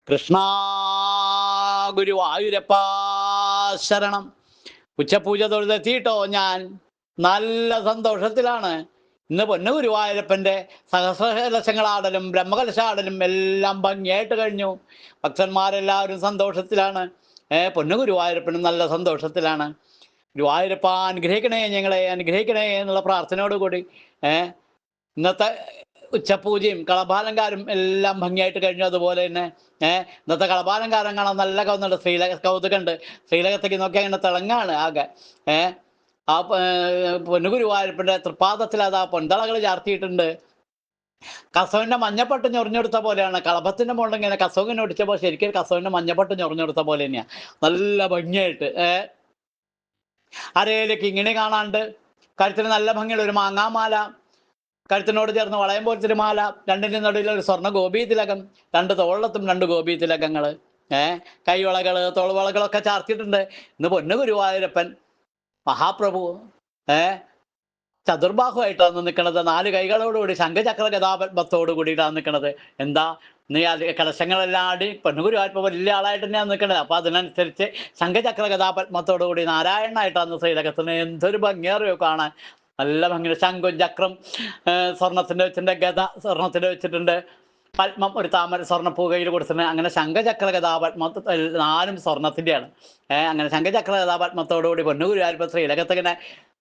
കൃഷ്ണ ഗുരുവായൂരപ്പാ ശരണം. ഉച്ചപൂജ തൊഴുതെത്തിയിട്ടോ ഞാൻ. നല്ല സന്തോഷത്തിലാണ്. ഇന്ന് പൊന്നു ഗുരുവായൂരപ്പൻ്റെ സഹസ്രകലശങ്ങളാടലും ബ്രഹ്മകലശാടലും എല്ലാം ഭംഗിയായിട്ട് കഴിഞ്ഞു. ഭക്തന്മാരെല്ലാവരും സന്തോഷത്തിലാണ്. പൊന്നു ഗുരുവായൂരപ്പനും നല്ല സന്തോഷത്തിലാണ്. ഗുരുവായൂരപ്പ അനുഗ്രഹിക്കണേ, ഞങ്ങളെ അനുഗ്രഹിക്കണേ എന്നുള്ള പ്രാർത്ഥനയോടുകൂടി ഇന്നത്തെ ഉച്ചപൂജയും കളഭാലങ്കാരും എല്ലാം ഭംഗിയായിട്ട് കഴിഞ്ഞു. അതുപോലെ തന്നെ ഇന്നത്തെ കളഭാലങ്കാരം കാണാൻ നല്ല കൗതുണ്ട്. കൗതുകമുണ്ട്. ശ്രീലകത്തേക്ക് നോക്കി അങ്ങനെ തിളങ്ങാണ് ആകെ. ആ പൊന്നുഗുരുവായൂരപ്പൻ്റെ തൃപ്പാദത്തിൽ അത് ആ പൊന്തളകൾ ചാർത്തിയിട്ടുണ്ട്. കസവിന്റെ മഞ്ഞപ്പട്ട് ഞൊറിഞ്ഞെടുത്ത പോലെയാണ്. കളഭത്തിന്റെ മുകളിൽ ഇങ്ങനെ കസവിനെ ഒടിച്ചപ്പോൾ ശരിക്കും കസവിന്റെ മഞ്ഞപ്പട്ട് ഞൊറിഞ്ഞെടുത്ത പോലെ തന്നെയാണ്. നല്ല ഭംഗിയായിട്ട് അരയിലേക്ക് ഇങ്ങനെ കാണാണ്ട്. കഴുത്തിന് നല്ല ഭംഗിയുള്ള ഒരു മാങ്ങാമാല, കഴുത്തിനോട് ചേർന്ന് വളയം പോലത്തൊരു മാല, രണ്ടിൻ്റെ നടുവിൽ ഒരു സ്വർണ്ണ ഗോപീ തിലകം, രണ്ട് തോളത്തും രണ്ട് ഗോപീ തിലകങ്ങൾ, കൈവളകൾ തോൾവളകളൊക്കെ ചാർത്തിയിട്ടുണ്ട്. ഇന്ന് പൊന്നു ഗുരുവായൂരപ്പൻ മഹാപ്രഭു ചതുർബാഹുവായിട്ടാണ് നിൽക്കുന്നത്. 4 കൈകളോടുകൂടി ശംഖചക്ര ഗദാപത്മത്തോടു കൂടിയിട്ടാണ് നിൽക്കുന്നത്. എന്താ നീ കലശങ്ങളെല്ലാം ആടി പൊന്നുഗുരുവായൂരപ്പ വലിയ ആളായിട്ട് തന്നെയാണ് നിൽക്കുന്നത്. അപ്പൊ അതിനനുസരിച്ച് ശംഖചക്ര ഗദാപത്മത്തോടു കൂടി നാരായണനായിട്ടാണ് ശ്രീലകത്തിന്. എന്തൊരു ഭംഗിയറിയോ കാണാൻ. നല്ല ഭംഗിയുണ്ട്. ശംഖും ചക്രം സ്വർണത്തിന്റെ വെച്ചിട്ടുണ്ട്, ഗദ സ്വർണത്തിന്റെ വെച്ചിട്ടുണ്ട്, പത്മം ഒരു താമര സ്വർണ്ണപ്പൂ കയ്യിൽ കൊടുത്തിട്ടുണ്ട്. അങ്ങനെ ശംഖചക്ര ഗദാപത്മ 4 സ്വർണത്തിൻ്റെയാണ്. അങ്ങനെ ശംഖചക്ര ഗദാപത്മത്തോടുകൂടി പൊന്നുഗുരുവായൂരപ്പ ശ്രീലകത്തിങ്ങനെ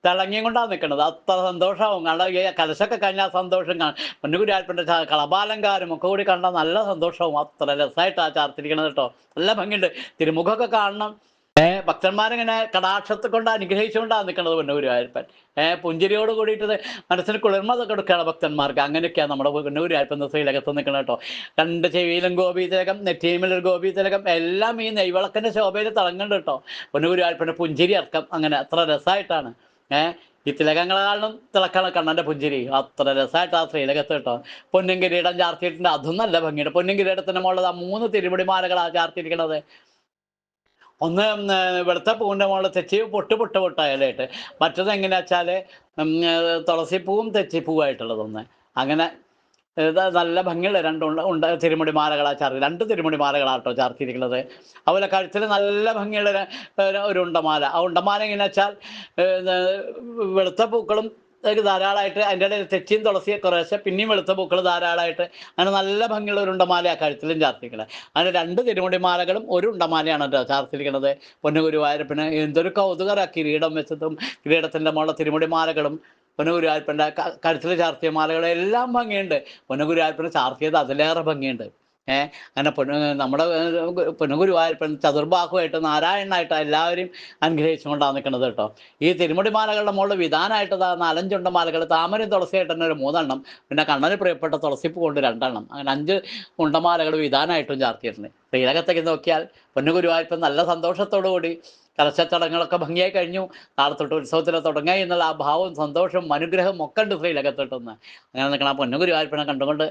തിളങ്ങിയും കൊണ്ടാണ് നിൽക്കുന്നത്. അത്ര സന്തോഷമാവും. കാരണം ഈ കലശൊക്കെ കഴിഞ്ഞാൽ സന്തോഷം കാണും. പൊന്നുഗുരുവായൂരപ്പൻ്റെ കളഭാലങ്കാരം ഒക്കെ കൂടി കണ്ടാൽ നല്ല സന്തോഷവും. അത്ര രസമായിട്ടാണ് ചാർത്തിരിക്കണത് കേട്ടോ. നല്ല ഭംഗിയുണ്ട്. തിരുമുഖമൊക്കെ കാണണം. ഭക്തന്മാരിങ്ങനെ കടാക്ഷത്തെ കൊണ്ട് അനുഗ്രഹിച്ചുകൊണ്ടാണ് നിൽക്കുന്നത് പൊന്നുഗുരുവായൂരപ്പൻ. പുഞ്ചിരിയോട് കൂടിയിട്ട് മനസ്സിന് കുളിർമ കൊടുക്കുകയാണ് ഭക്തന്മാർക്ക്. അങ്ങനെയൊക്കെയാണ് നമ്മുടെ പൊന്നുഗുരുവായൂരപ്പൻ ശ്രീലകത്ത് നിൽക്കണം കേട്ടോ. 2 ചെവിയിലും ഗോപീതിലകം, നെറ്റിയിലും ഗോപീതിലകം, എല്ലാം ഈ നെയ്വിളക്കിന്റെ ശോഭയിൽ തിളങ്ങുന്നുണ്ട് കേട്ടോ. പൊന്നുഗുരുവായൂരപ്പൻ്റെ പുഞ്ചിരി അടക്കം അങ്ങനെ അത്ര രസമായിട്ടാണ്. ഈ തിലകങ്ങളാളും തിളക്കണം കണ്ണൻ്റെ പുഞ്ചിരി. അത്ര രസമായിട്ട് ആ ശ്രീലകത്ത് കേട്ടോ. പൊന്നും കിരീടം ചാർത്തിയിട്ടുണ്ട്. അതും നല്ല ഭംഗിയുണ്ട്. പൊന്നും കിരീടത്തിന് മുകളിൽ 3 തിരുമുടിമാലകളാണ് ചാർത്തിയിരിക്കുന്നത്. ഒന്ന് വെളുത്ത പൂവിൻ്റെ മുകളിൽ തെച്ചി പൊട്ടായാലായിട്ട്, മറ്റത് എങ്ങനെയാ വെച്ചാൽ തുളസിപ്പൂവും തെച്ചിപ്പൂവായിട്ടുള്ളതൊന്ന്. അങ്ങനെ നല്ല ഭംഗിയുള്ള 2 തിരുമുടിമാലകളാണ് 2 തിരുമുടിമാലകളാട്ടോ ചാർത്തിയിരിക്കുന്നത്. അതുപോലെ കഴുത്തിൽ നല്ല ഭംഗിയുള്ള ഒരു ഉണ്ടമാല. ആ ഉണ്ടമാല എങ്ങനെയാ വെച്ചാൽ വെളുത്ത പൂക്കളും ധാരാളമായിട്ട്, അതിൻ്റെ ഇടയിൽ തെച്ചിയും തുളസിയും കുറേശ്ശെ, പിന്നെയും വെളുത്ത പൂക്കൾ ധാരാളമായിട്ട്, അങ്ങനെ നല്ല ഭംഗിയുള്ള ഒരു ഉണ്ടമാല ആ കഴുത്തിലും ചാർത്തിരിക്കുന്നത്. അങ്ങനെ 2 തിരുമുടിമാലകളും ഒരു ഉണ്ടമാലയാണ് ചാർത്തിരിക്കുന്നത്. പൊന്നുഗുരുവായൂരപ്പന് എന്തൊരു കൗതുകര. കിരീടം വെച്ചതും കിരീടത്തിൻ്റെ മുകളിൽ തിരുമുടിമാലകളും പൊന്നുഗുരുവായൂരപ്പൻ്റെ കഴുത്തിൽ ചാർത്തിയ മാലകളും എല്ലാം ഭംഗിയുണ്ട്. പൊന്നുഗുരുവായൂരപ്പന് ചാർത്തിയത് അതിലേറെ ഭംഗിയുണ്ട്. അങ്ങനെ നമ്മുടെ പൊന്നുഗുരുവായൂരപ്പൻ ചതുർബാഹുവായിട്ട് നാരായണനായിട്ട് എല്ലാവരും അനുഗ്രഹിച്ചുകൊണ്ടാണ് നിൽക്കുന്നത് കേട്ടോ. ഈ തിരുമുടിമാലകളുടെ മുകളിൽ വിധാനമായിട്ട് 4-5 ഉണ്ടമാലകൾ, താമരയും തുളസിയായിട്ട് തന്നെ ഒരു 3 എണ്ണം, പിന്നെ കണ്ണന് പ്രിയപ്പെട്ട തുളസിപ്പൂ കൊണ്ട് 2 എണ്ണം, അങ്ങനെ 5 ഉണ്ടമാലകൾ വിധാനമായിട്ടും ചാർത്തിയിട്ടുണ്ട്. ശ്രീലകത്തേക്ക് നോക്കിയാൽ പൊന്നുഗുരുവായൂരപ്പൻ നല്ല സന്തോഷത്തോടു കൂടി കലശച്ചടങ്ങുകളൊക്കെ ഭംഗിയായി കഴിഞ്ഞു. നാളെ തൊട്ട് ഉത്സവത്തിൽ തുടങ്ങുക എന്നുള്ള ആ ഭാവവും സന്തോഷവും അനുഗ്രഹവും ഒക്കെ ഉണ്ട് ശ്രീലകത്തോട്ടൊന്ന്. അങ്ങനെ നിൽക്കണം. ആ പൊന്നുഗുരുവായൂരപ്പനെ കണ്ടുകൊണ്ട്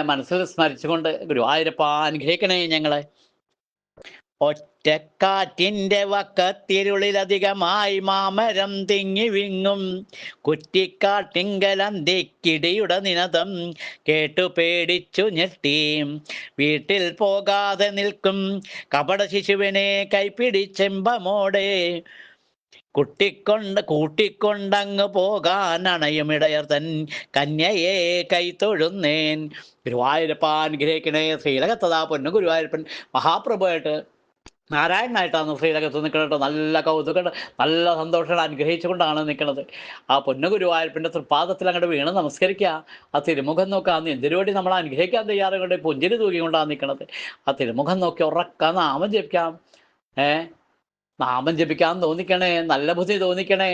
മനസ്സിൽ സ്മരിച്ചുകൊണ്ട് ഗുരുവായൂരപ്പ അനുഗ്രഹിക്കണേ ഞങ്ങളെ. ഒറ്റക്കാറ്റിൻ്റെ വക്കത്തിരുളിലധികമായി മാമരം തിങ്ങി വിങ്ങും കുറ്റിക്കാട്ടിങ്കലന്തിക്കിടിയുടെ നിനദം കേട്ടു പേടിച്ചു ഞെട്ടി. വീട്ടിൽ പോകാതെ നിൽക്കും കപട ശിശുവിനെ കൈപ്പിടിച്ചെമ്പമോടെ കൂട്ടിക്കൊണ്ടങ്ങ് പോകാൻ അണയുമിടയർ തൻ കന്യയെ കൈത്തൊഴുന്നേൻ. ഗുരുവായൂരപ്പ അനുഗ്രഹിക്കണേ. ശ്രീലകത്തതാ പൊന്നു ഗുരുവായൂരപ്പൻ മഹാപ്രഭുവായിട്ട് നാരായണനായിട്ടാണ് ശ്രീലകത്ത് നിൽക്കുന്നത്. നല്ല കൗതുകം, നല്ല സന്തോഷം അനുഗ്രഹിച്ചുകൊണ്ടാണ് നിൽക്കുന്നത്. ആ പൊന്നു ഗുരുവായൂരപ്പൻ്റെ തൃപ്പാദത്തിൽ അങ്ങോട്ട് വീണ് നമസ്കരിക്കുക. ആ തിരുമുഖം നോക്കുക. എന്തിനുവേണ്ടി നമ്മൾ അനുഗ്രഹിക്കാൻ തയ്യാറുകൊണ്ട് പുഞ്ചിരി തൂക്കിക്കൊണ്ടാണ് നിൽക്കുന്നത്. ആ തിരുമുഖം നോക്കി ഉറക്കം നാമം ജപിക്കാം. നാമം ജപിക്കാൻ തോന്നിക്കണേ. നല്ല ബുദ്ധി തോന്നിക്കണേ.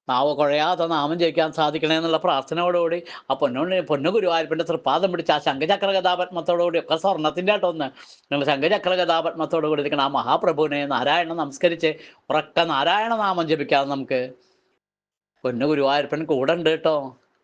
നാവ് കുഴയാതെ നാമം ജപിക്കാൻ സാധിക്കണേ എന്നുള്ള പ്രാർത്ഥനയോടുകൂടി ആ പൊന്നു ഗുരുവായൂരപ്പൻ്റെ തൃപ്പാദം പിടിച്ച് ആ ശംഖചക്ര ഗദാപത്മത്തോടുകൂടി ഒക്കെ സ്വർണത്തിൻ്റെ ആയിട്ടൊന്ന് നിങ്ങൾ ശംഖചക്ര ഗദാപത്മത്തോടുകൂടി ഇരിക്കണം ആ മഹാപ്രഭുവിനെ നാരായണ നമസ്കരിച്ച് ഉറക്ക നാരായണ നാമം ജപിക്കാം നമുക്ക്. പൊന്നു ഗുരുവായൂരപ്പൻ കൂടെ ഉണ്ട് കേട്ടോ.